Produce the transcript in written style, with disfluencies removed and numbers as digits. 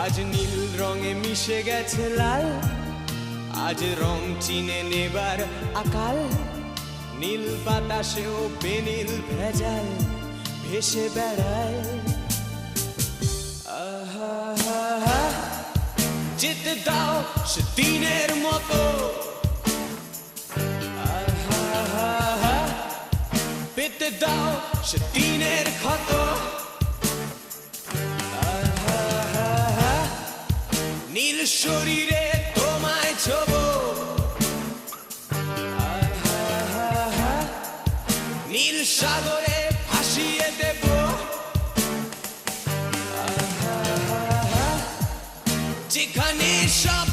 আজ নীল রঙে মিশে গেছে লাল, আজ রং চিনে নেবার আকাল। নীল বাতাসেও বেনীল ভেজাল ভেসে বেড়ায়। আহা, যেতে দাও সে দিনের মতো। আহা, পেতে দাও সে দিনের ক্ষত। আহা, নীল শরীরে তোমায় ছোব। আহা, নীল সাগরে ভাসিয়ে দেব। যেখানে সব